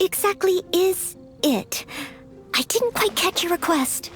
exactly is it? I didn't quite catch your request.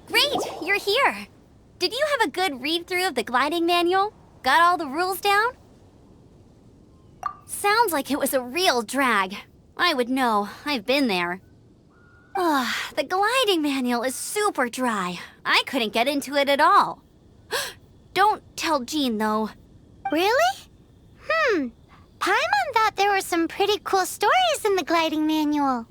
Great, you're here. Did you have a good read-through of the gliding manual? Got all the rules down? Sounds like it was a real drag. I would know, I've been there. Ugh, the gliding manual is super dry. I couldn't get into it at all. Don't tell Jean, though. Really? Paimon thought there were some pretty cool stories in the gliding manual.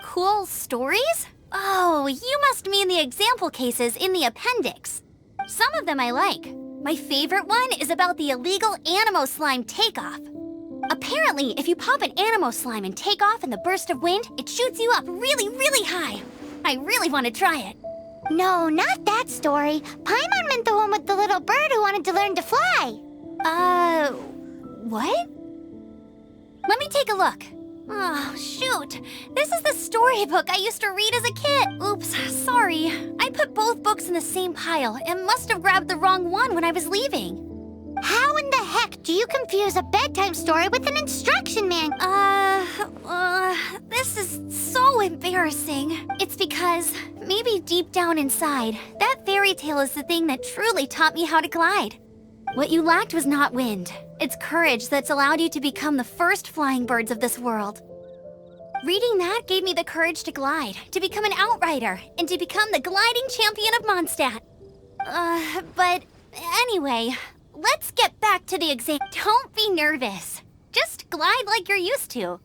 Cool stories? Oh, you must mean the example cases in the appendix. Some of them I like. My favorite one is about the illegal Animo slime takeoff. Apparently, if you pop an Animo slime and take off in the burst of wind, it shoots you up really, really high. I really want to try it. No, not that story. Paimon meant the one with the little bird who wanted to learn to fly. What? Let me take a look. Oh, shoot. This is the storybook I used to read as a kid. Oops, sorry. I put both books in the same pile and must have grabbed the wrong one when I was leaving. How in the heck do you confuse a bedtime story with an instruction manual? This is so embarrassing. It's because, maybe deep down inside, that fairy tale is the thing that truly taught me how to glide. What you lacked was not wind. It's courage that's allowed you to become the first flying birds of this world. Reading that gave me the courage to glide, to become an outrider, and to become the gliding champion of Mondstadt. But anyway, let's get back to the exam. Don't be nervous. Just glide like you're used to.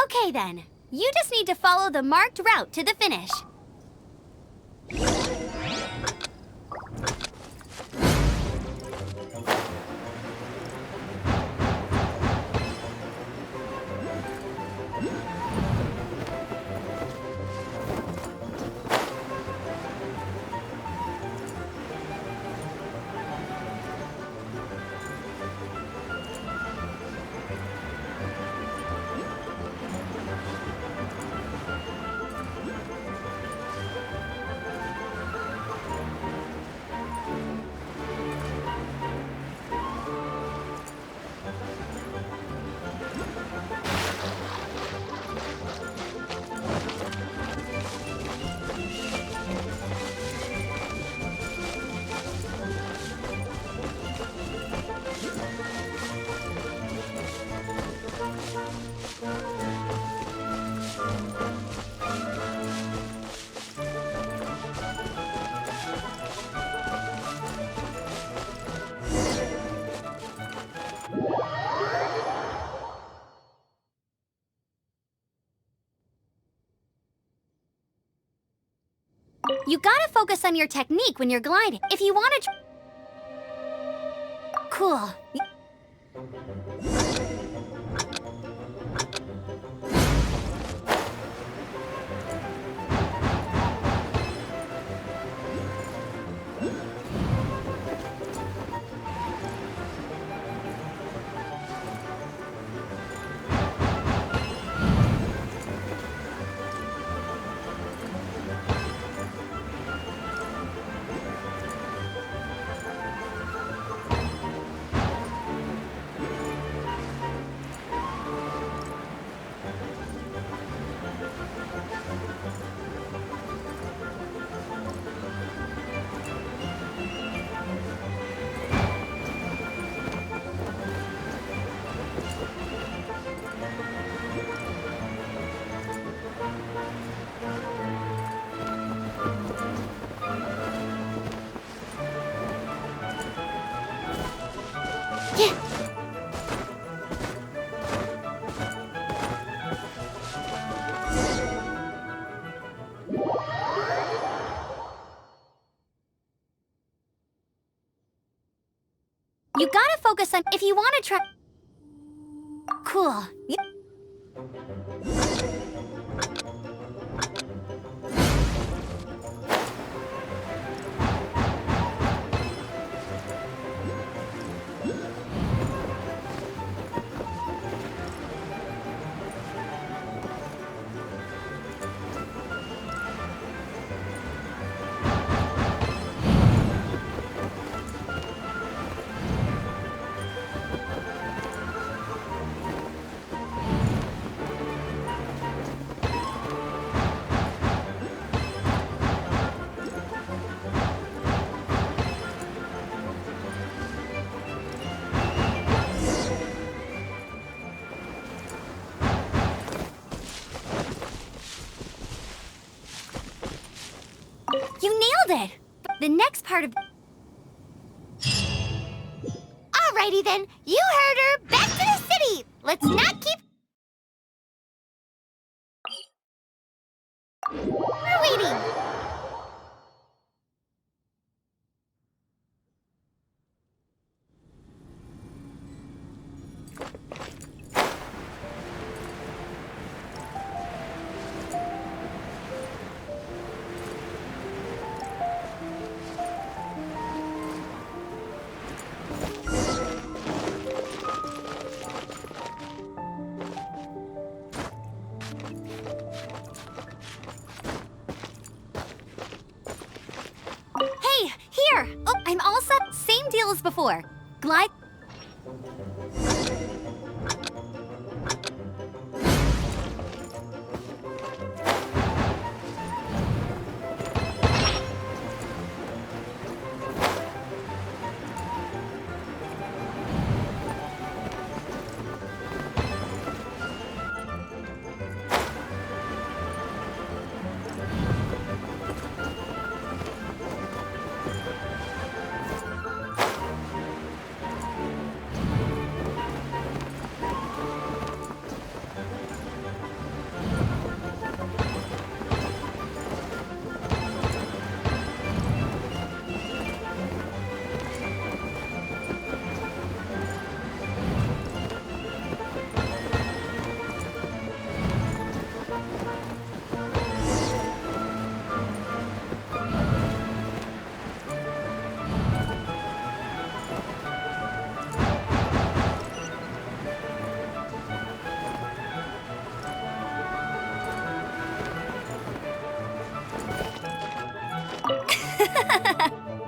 Okay then, you just need to follow the marked route to the finish. You gotta focus on your technique when you're gliding. If you want to... Cool. You gotta focus on... If you want to try... Cool. You nailed it! The next part of... Alrighty then, you heard her. Back to the city. Let's not keep... We're waiting. Hey, here! Oh, I'm all set. Same deal as before. Glide...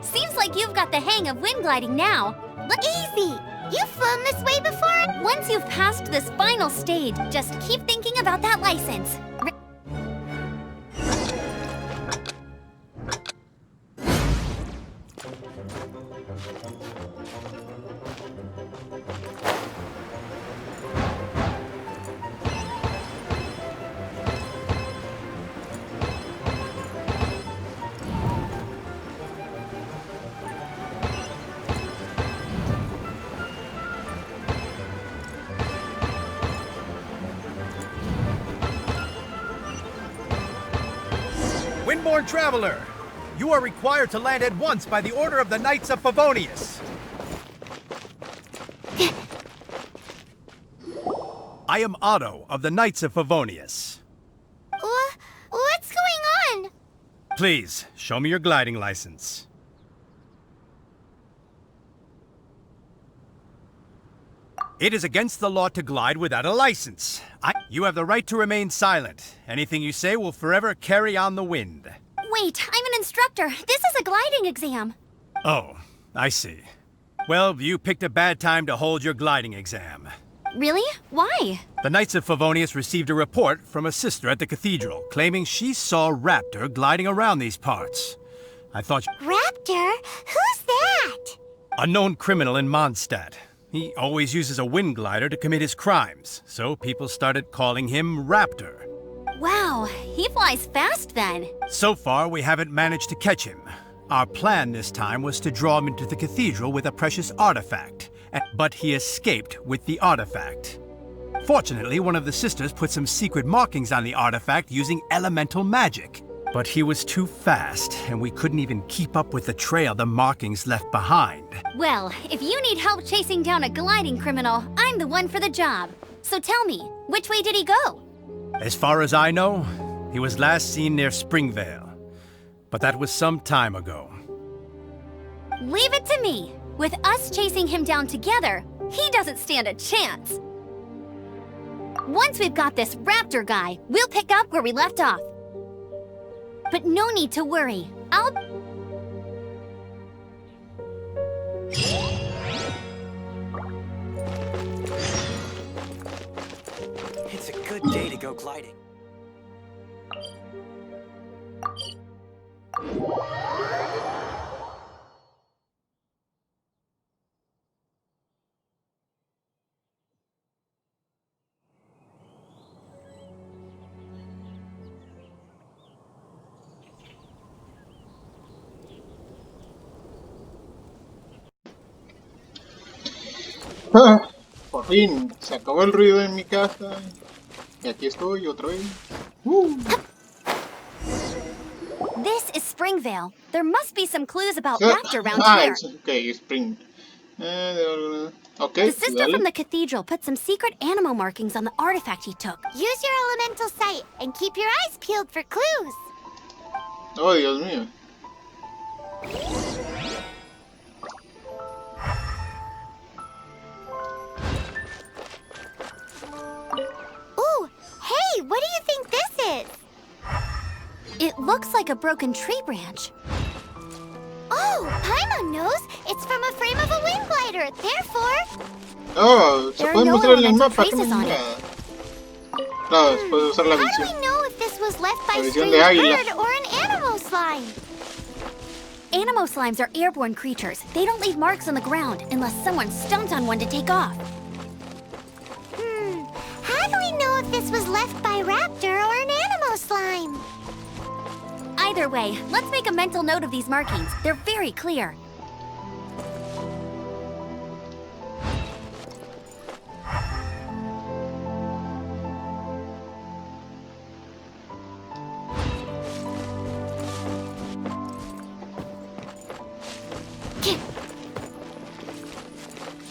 Seems like you've got the hang of wind gliding now. Easy. You've flown this way before. Once you've passed this final stage, just keep thinking about that license. Windborne Traveler, You are required to land at once by the order of the Knights of Favonius. I am Otto of the Knights of Favonius. What's going on? Please, show me your gliding license. It is against the law to glide without a license. You have the right to remain silent. Anything you say will forever carry on the wind. Wait, I'm an instructor. This is a gliding exam. Oh, I see. Well, you picked a bad time to hold your gliding exam. Really? Why? The Knights of Favonius received a report from a sister at the cathedral claiming she saw Raptor gliding around these parts. I thought... Raptor? Who's that? A known criminal in Mondstadt. He always uses a wind glider to commit his crimes, so people started calling him Raptor. Wow, he flies fast then. So far, we haven't managed to catch him. Our plan this time was to draw him into the cathedral with a precious artifact, but he escaped with the artifact. Fortunately, one of the sisters put some secret markings on the artifact using elemental magic. But he was too fast, and we couldn't even keep up with the trail the markings left behind. Well, if you need help chasing down a gliding criminal, I'm the one for the job. So tell me, which way did he go? As far as I know, he was last seen near Springvale. But that was some time ago. Leave it to me. With us chasing him down together, he doesn't stand a chance. Once we've got this Raptor guy, we'll pick up where we left off. But no need to worry. It's a good day to go gliding. Por fin, se acabó el ruido en mi casa. Y aquí estoy otra vez. This is Springvale. There must be some clues about Raptor around here. Okay, Spring. Okay, The sister from the cathedral put some secret animal markings on the artifact he took. Use your elemental sight and keep your eyes peeled for clues. Oh, Dios mío. Ooh, hey, what do you think this is? It looks like a broken tree branch. Oh, Paimon knows. It's from a frame of a wind glider. Therefore, Oh, se There are puede no mostrar en el elemental mapa. traces on it. Claro, se puede usar la how do visión. we know if this was left by La a visión strange de águila. bird or an animal slime? Animo slimes are airborne creatures. They don't leave marks on the ground unless someone stomped on one to take off. How do we know if this was left by Raptor or an animal slime? Either way, let's make a mental note of these markings. They're very clear.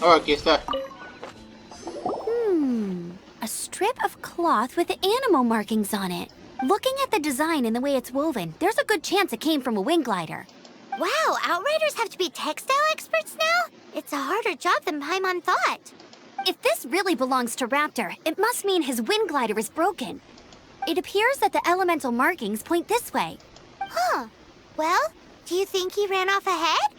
Oh, aquí está. A strip of cloth with animal markings on it. Looking at the design and the way it's woven, there's a good chance it came from a wind glider. Wow, Outriders have to be textile experts now? It's a harder job than Paimon thought. If this really belongs to Raptor, it must mean his wind glider is broken. It appears that the elemental markings point this way. Huh. Well, do you think he ran off ahead?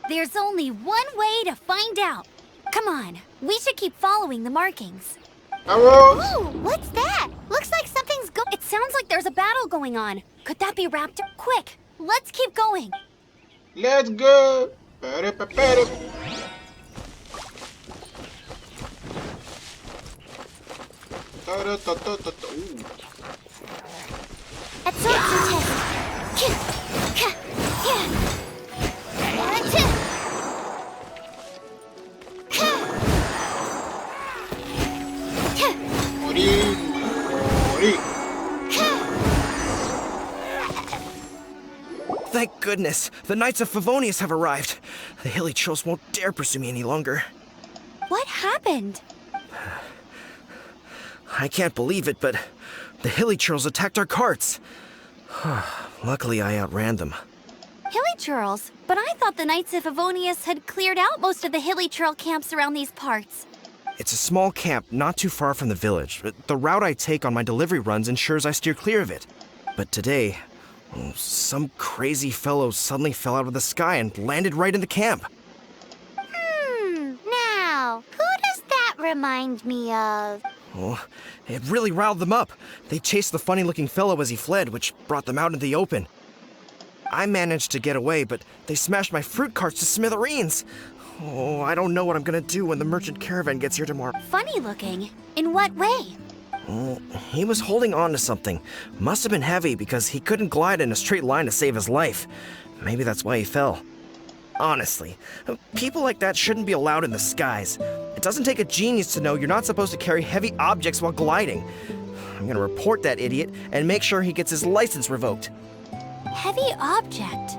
There's only one way to find out. Come on, we should keep following the markings. ¡Vamos! Ooh, what's that? Looks like something's going. It sounds like there's a battle going on. Could that be Raptor? Quick, let's keep going. Let's go! Pere, pere, pere. Tara, ta, ta, ta, ta. Absorption test. Morí, morí. Thank goodness, the Knights of Favonius have arrived. The hilly trolls won't dare pursue me any longer. What happened? I can't believe it, but the hilly trolls attacked our carts. Luckily, I outran them. Hilly churls? But I thought the Knights of Favonius had cleared out most of the hilly churl camps around these parts. It's a small camp not too far from the village. The route I take on my delivery runs ensures I steer clear of it. But today, some crazy fellow suddenly fell out of the sky and landed right in the camp. Now, who does that remind me of? Oh, it really riled them up. They chased the funny-looking fellow as he fled, which brought them out into the open. I managed to get away, but they smashed my fruit carts to smithereens. Oh, I don't know what I'm gonna do when the merchant caravan gets here tomorrow. Funny looking? In what way? Oh, he was holding on to something. Must have been heavy because he couldn't glide in a straight line to save his life. Maybe that's why he fell. Honestly, people like that shouldn't be allowed in the skies. It doesn't take a genius to know you're not supposed to carry heavy objects while gliding. I'm gonna report that idiot and make sure he gets his license revoked. Heavy object?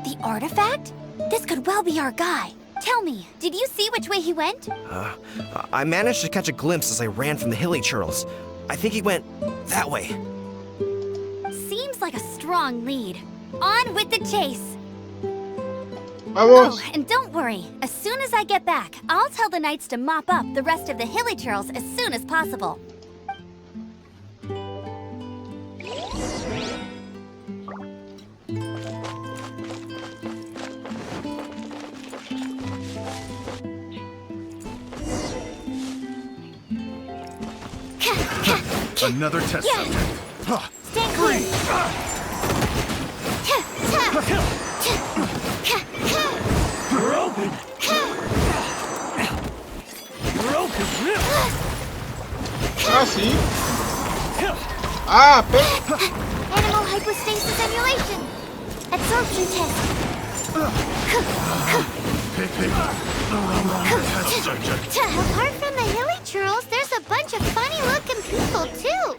The artifact? This could well be our guy. Tell me, did you see which way he went? I managed to catch a glimpse as I ran from the hilly churls. I think he went that way. Seems like a strong lead. On with the chase. Vamos. Oh, and don't worry. As soon as I get back, I'll tell the knights to mop up the rest of the hilly churls as soon as possible. Another test subject. Stand clear. You're open! You're open! Ah, sí. Ah, Animal hypostasis emulation. Absorption test. Test subject. Apart from the hilly churls, there's a bunch of funny-looking people, too.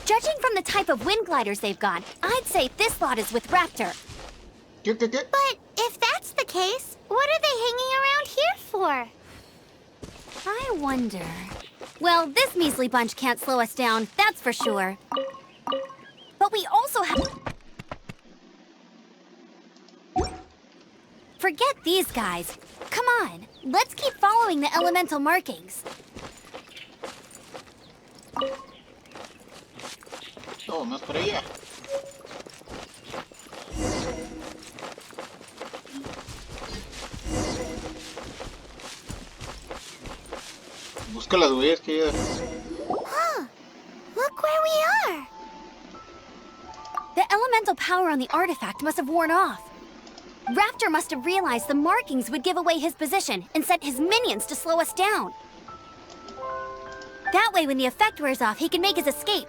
Judging from the type of wind gliders they've got, I'd say this lot is with Raptor. ¿Qué? But if that's the case, what are they hanging around here for? I wonder... Well, this measly bunch can't slow us down, that's for sure. But we also have... Forget these guys. Come on, let's keep following the elemental markings. Oh, más para allá. Busca las huellas que ya... Huh. Look where we are. The elemental power on the artifact must have worn off. Raptor must have realized the markings would give away his position and sent his minions to slow us down. That way, when the effect wears off, he can make his escape.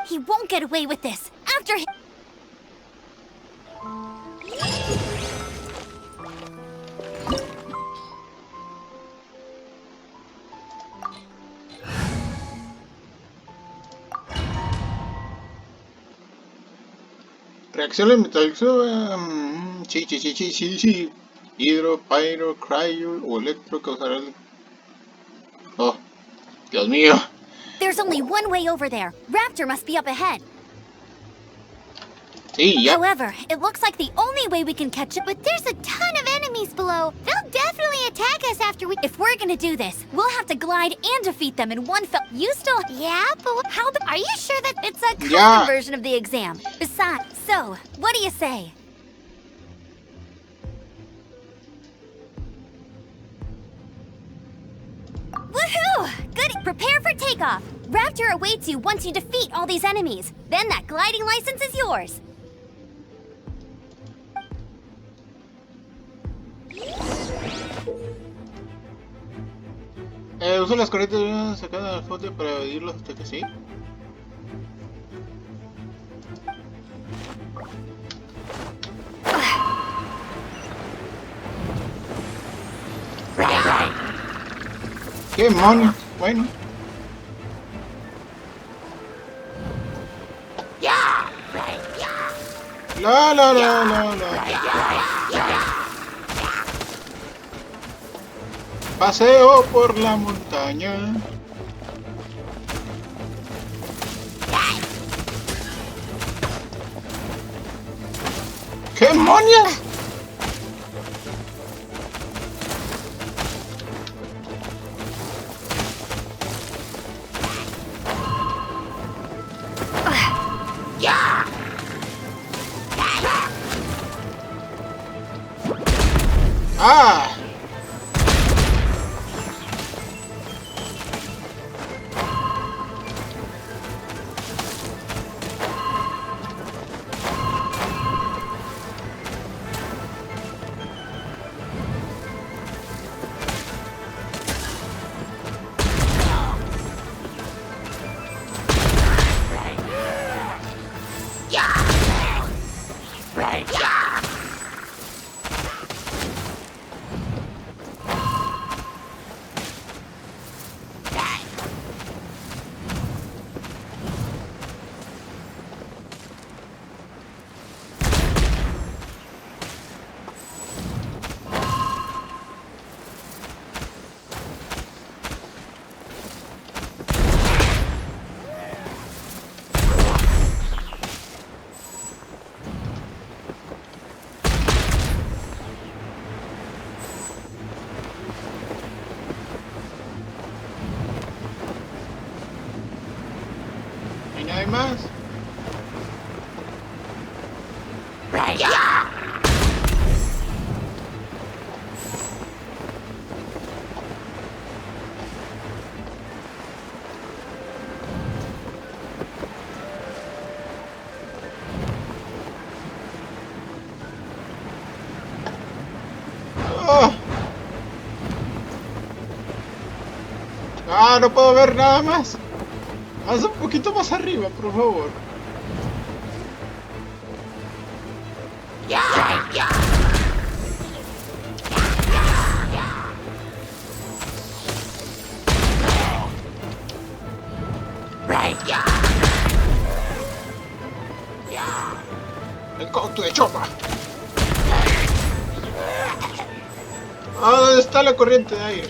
He won't get away with this. After him... Reacción metálico. Sí. Hidro, pyro, cryo o electro causará el... Oh, Dios mío. There's only one way over there. Raptor must be up ahead. Sí, ya. However, it looks like the only way we can catch up. But there's a ton of enemies below. They'll definitely attack us after we... If we're gonna do this, we'll have to glide and defeat them in one fell. You still... Yeah, but How the... Are you sure that it's a custom Yeah. version of the exam? Besides, so, what do you say? Woohoo! Good. Prepare for takeoff. Raptor awaits you once you defeat all these enemies. Then that gliding license is yours. Uso las coretas sacadas de la foto para evadir los ataques, ¿sí? ¡Qué mono! Bueno. La la la la la. Paseo por la montaña. ¿Qué demonios? ¡Ah! ¿Y no hay más? ¡Oh! ¡Ah! No puedo ver nada más. Haz un poquito más arriba, por favor. El cauto de chopa. Ah, ¿dónde está la corriente de aire?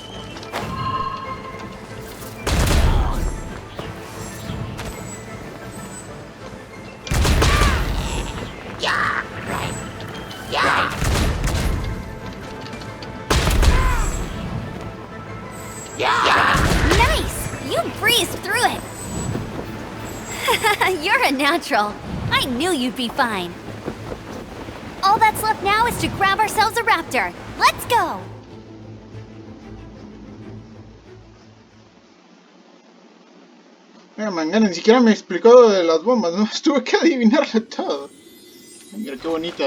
Nice! You breezed through it! You're a natural. I knew you'd be fine. All that's left now is to grab ourselves a raptor. Let's go! Mira, Mangana ni siquiera me explicó lo de las bombas, ¿no? Tuve que adivinarlo todo. Mira qué bonita.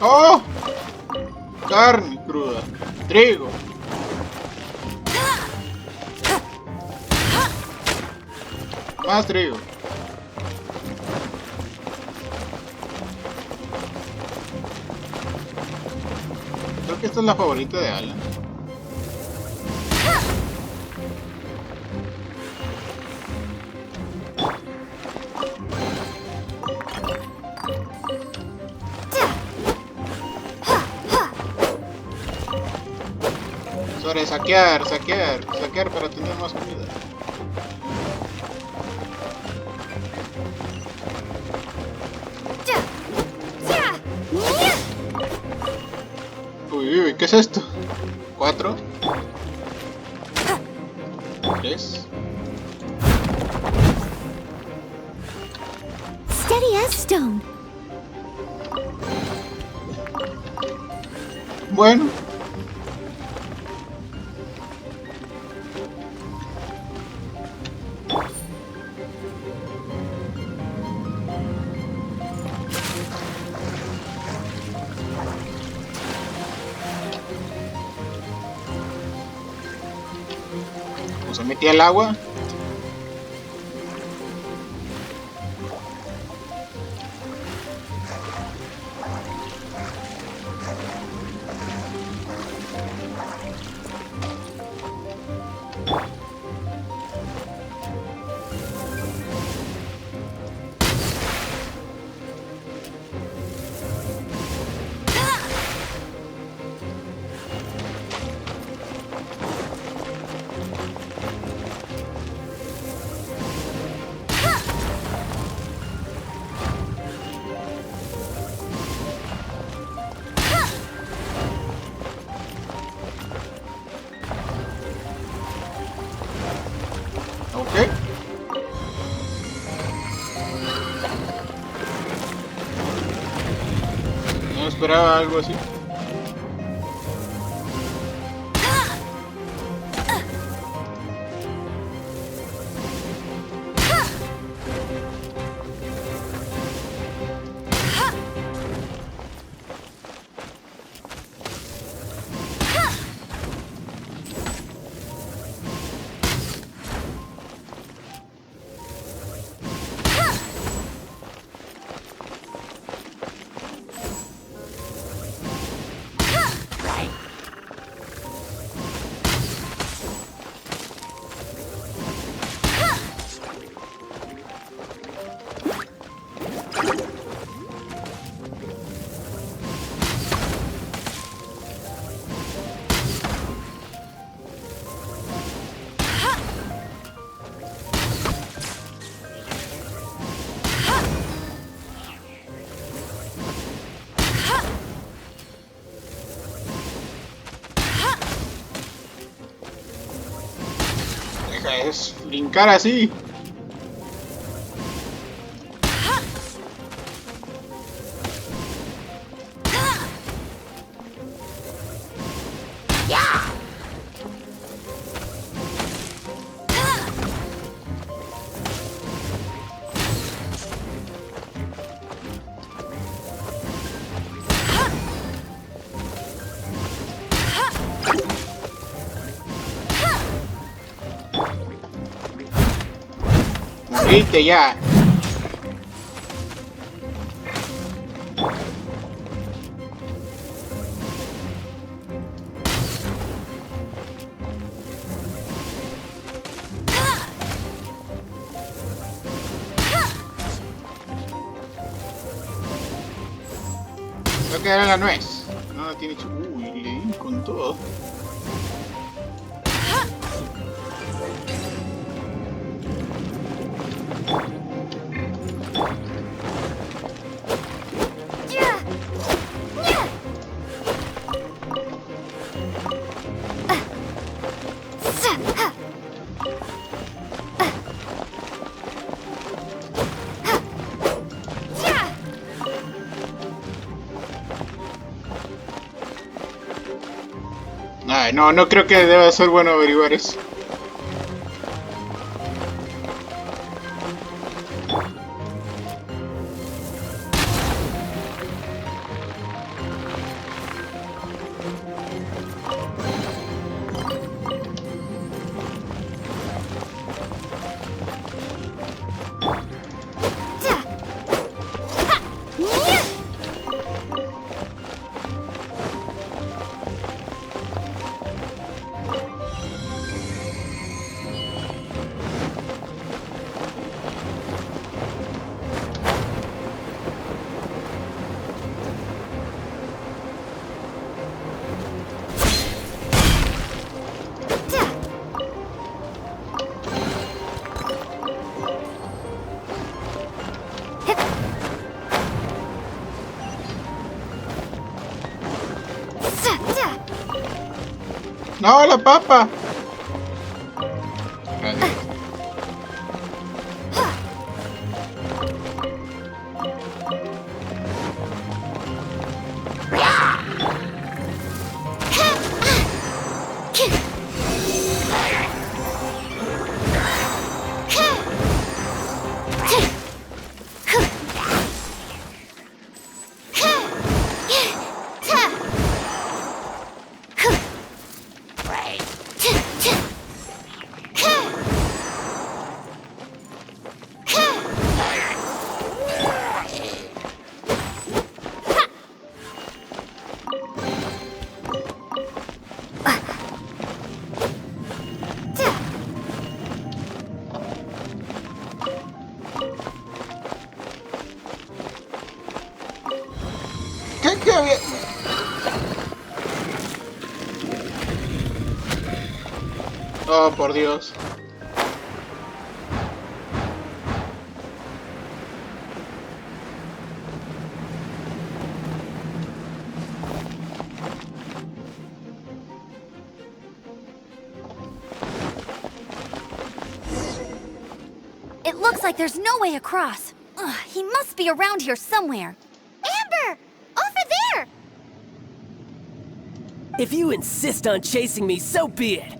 ¡Oh! Carne cruda. Trigo. Más trigo. Creo que esta es la favorita de Alan. hora de saquear, saquear para tener más comida. Uy, uy, ¿qué es esto? 4 3 Steady as stone. Bueno. Se metía al agua. Ok. No esperaba algo así. Es brincar así. Moriste ya. Creo que era la nuez. No la tiene. Uy, le di con todo. Ay, no, no creo que deba ser bueno averiguar eso. No, la papa. Gracias. ¿Qué había? Oh, por Dios. It looks like there's no way across. Ugh, he must be around here somewhere. Amber! Over there! If you insist on chasing me, so be it.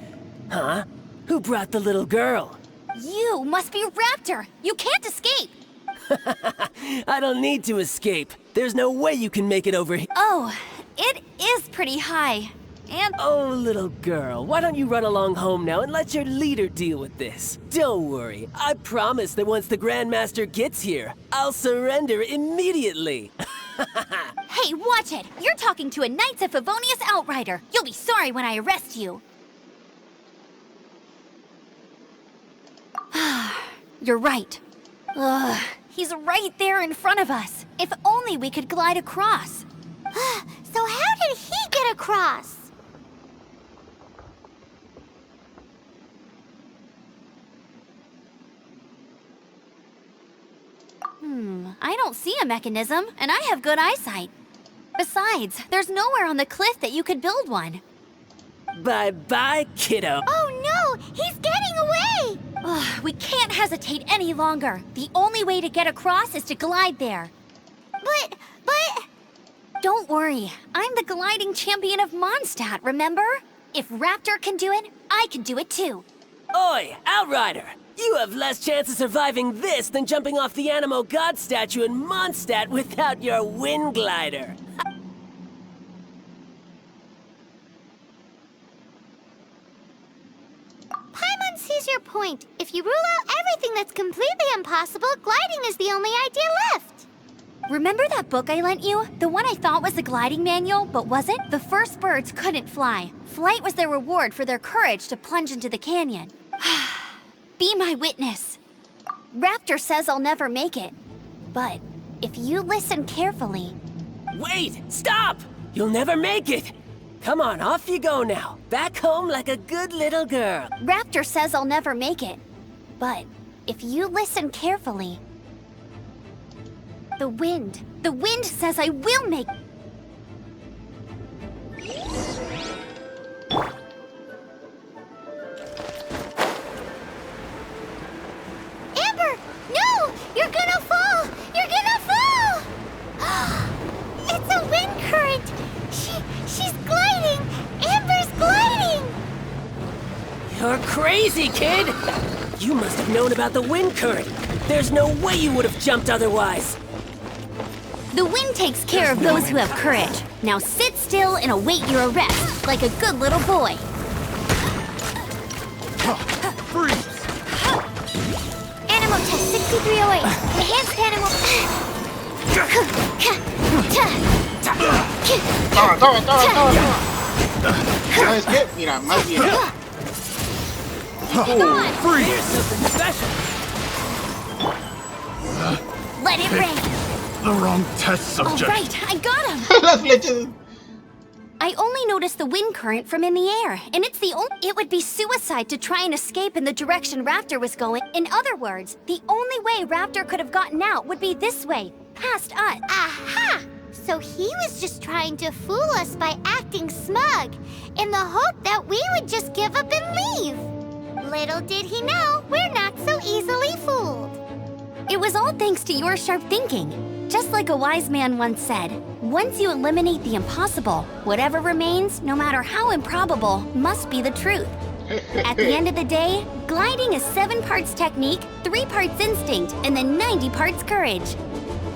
Huh? Who brought the little girl? You must be Raptor. You can't escape. I don't need to escape. There's no way you can make it over here. Oh, it is pretty high. And Oh, little girl, why don't you run along home now and let your leader deal with this? Don't worry, I promise that once the Grandmaster gets here, I'll surrender immediately. hey, watch it. You're talking to a Knights of Favonius outrider. You'll be sorry when I arrest you. You're right. Ugh, he's right there in front of us. If only we could glide across. So how did he get across? I don't see a mechanism, and I have good eyesight. Besides, there's nowhere on the cliff that you could build one. Bye-bye, kiddo. Oh no! He's getting away! Ugh, we can't hesitate any longer. The only way to get across is to glide there. But... Don't worry, I'm the gliding champion of Mondstadt, remember? If Raptor can do it, I can do it too. Oi, Outrider! You have less chance of surviving this than jumping off the Animo God statue in Mondstadt without your wind glider. Paimon sees your point. If you rule out everything that's completely impossible, gliding is the only idea left. Remember that book I lent you? The one I thought was the gliding manual, but wasn't? The first birds couldn't fly. Flight was their reward for their courage to plunge into the canyon. Be my witness. Raptor says I'll never make it. But if you listen carefully... Wait! Stop! You'll never make it! Come on, off you go now. Back home like a good little girl. Raptor says I'll never make it. But if you listen carefully... The wind says I will make... Amber! No! You're gonna fall! You're gonna fall! It's a wind current! She's gliding! Amber's gliding! You're crazy, kid! You must have known about the wind current. There's no way you would have jumped otherwise. The wind takes care of those who have courage. Now sit still and await your arrest, like a good little boy. Freeze! Animo test 6308. Enhanced Animo... Toma. ¿Sabes qué? Mira, más bien. Freeze! Here's something special. Let it rain. The wrong test All subject. right, I got him. Las flechas. I only noticed the wind current from in the air, and it's the only... It would be suicide to try and escape in the direction Raptor was going. In other words, the only way Raptor could have gotten out would be this way, past us. Aha! So he was just trying to fool us by acting smug, in the hope that we would just give up and leave. Little did he know, we're not so easily fooled. It was all thanks to your sharp thinking. Just like a wise man once said, once you eliminate the impossible, whatever remains, no matter how improbable, must be the truth. At the end of the day, gliding is 7 parts technique, 3 parts instinct, and then 90 parts courage.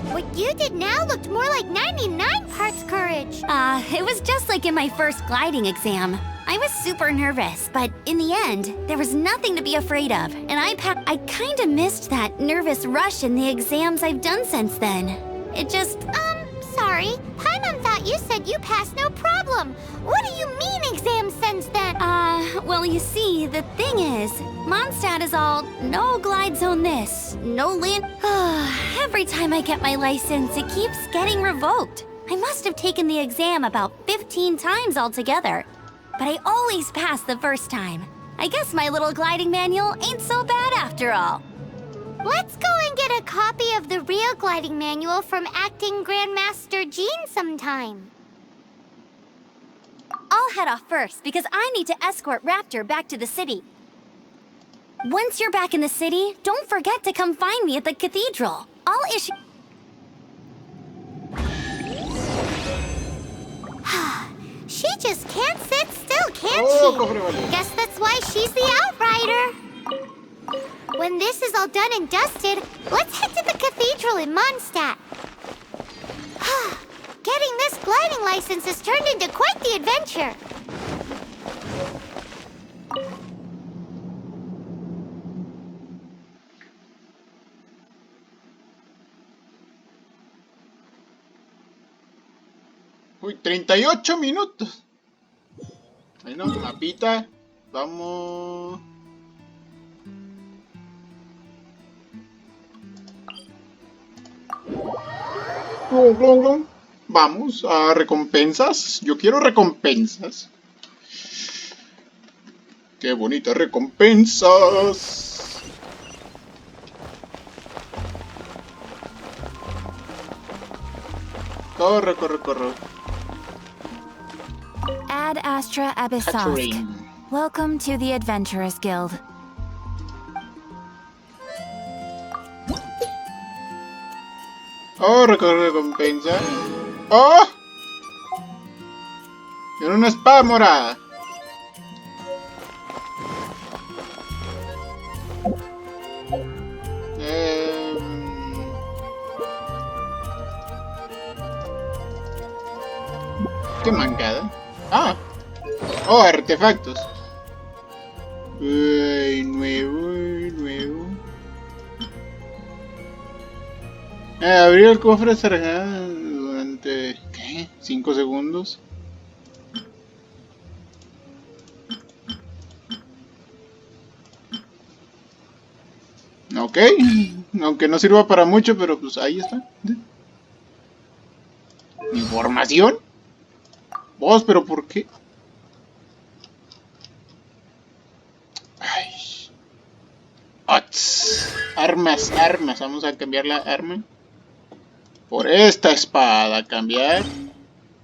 What you did now looked more like 99 parts courage. It was just like in my first gliding exam. I was super nervous, but in the end, there was nothing to be afraid of, and I kinda missed that nervous rush in the exams I've done since then. It just... Sorry. Paimon thought you said you passed no problem. What do you mean exam since then? Well, you see, the thing is, Mondstadt is all, no glide zone this, no land... Every time I get my license, it keeps getting revoked. I must have taken the exam about 15 times altogether. But I always pass the first time. I guess my little gliding manual ain't so bad after all. Let's go and get a copy of the real gliding manual from Acting Grandmaster Jean sometime. I'll head off first because I need to escort Raptor back to the city. Once you're back in the city, don't forget to come find me at the cathedral. I'll issue... She just can't sit still, can't Oh, she? cofre valiente. Guess that's why she's the outrider. When this is all done and dusted, let's head to the cathedral in Mondstadt. Getting this gliding license has turned into quite the adventure. Uy, 38 minutos. Bueno, mapita. Vamos. Glum, glum, glum. Vamos a recompensas. Yo quiero recompensas. Qué bonitas recompensas. Corre, corre, corre. Ad Astra Abyssosque. Catherine. Welcome to the Adventurers Guild. Oh, recoger recompensa. ¡Oh! Tiene una espada morada. ¿Qué mancada? Ah. Oh, artefactos. Nuevo. Abrir el cofre cerrado durante... ¿qué? 5 segundos. Ok. Aunque no sirva para mucho, pero pues ahí está. ¿Información? Vos, pero ¿por qué? Ay. Ots. Armas. Vamos a cambiar la arma por esta espada. Cambiar.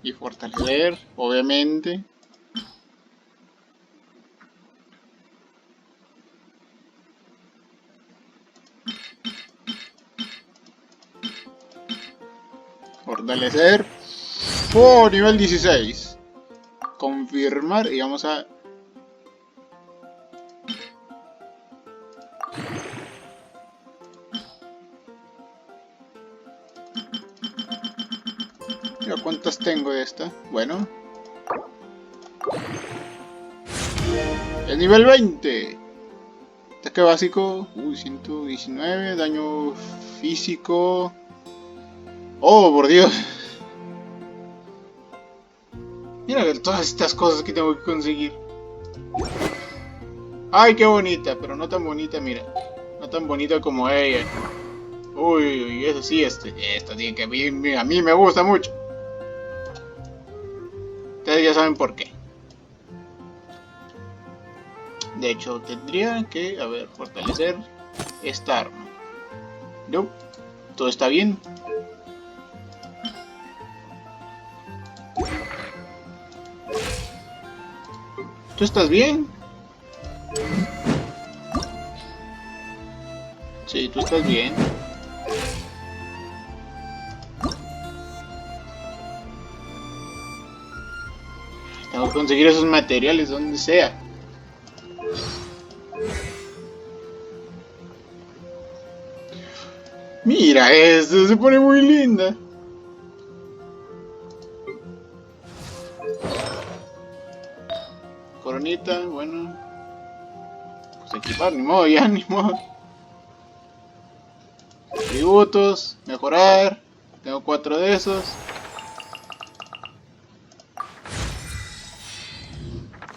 Y fortalecer, obviamente. Fortalecer. Oh, nivel 16. Confirmar y vamos a... Mira, ¿cuántas tengo de esta? Bueno. El nivel 20. Ataque básico. 119. Daño físico. Oh, por Dios. Mira todas estas cosas que tengo que conseguir. Ay, qué bonita, pero no tan bonita, mira. No tan bonita como ella. Uy, eso sí, esto sí que a mí me gusta mucho. Ustedes ya saben por qué. De hecho, tendría que, a ver, fortalecer esta arma. No, todo está bien. ¿Tú estás bien? Sí, tú estás bien. Tengo que conseguir esos materiales donde sea. Mira esto, se pone muy linda. Coronita, bueno. Pues equipar, ni modo, ya, ni modo. Atributos, mejorar. Tengo 4 de esos.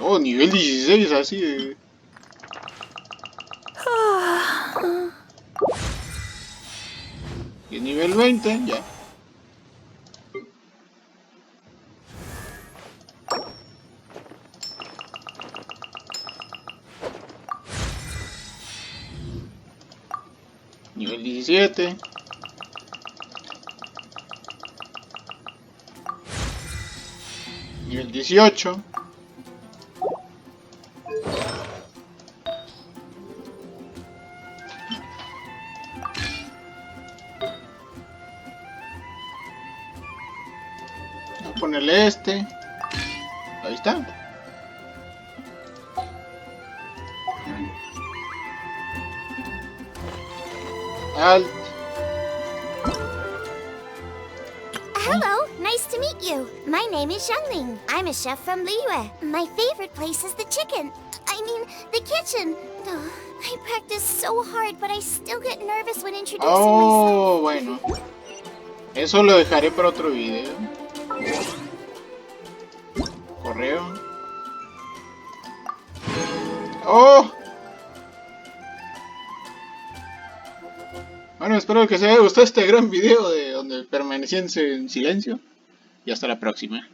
Oh, nivel 16, así de... Y nivel 20, ya. Nivel 17. Nivel 18. Voy a ponerle este. Ahí está. Alt. Hello, nice to meet you. My name is Xiangling. I'm a chef from Liyue. My favorite place is the chicken. I mean, the kitchen. Ugh, I practice so hard, but I still get nervous when introducing myself. Oh, bueno. Eso lo dejaré para otro video. Correo. ¡Oh! Bueno, espero que os haya gustado este gran video de donde permanecí en silencio. Y hasta la próxima.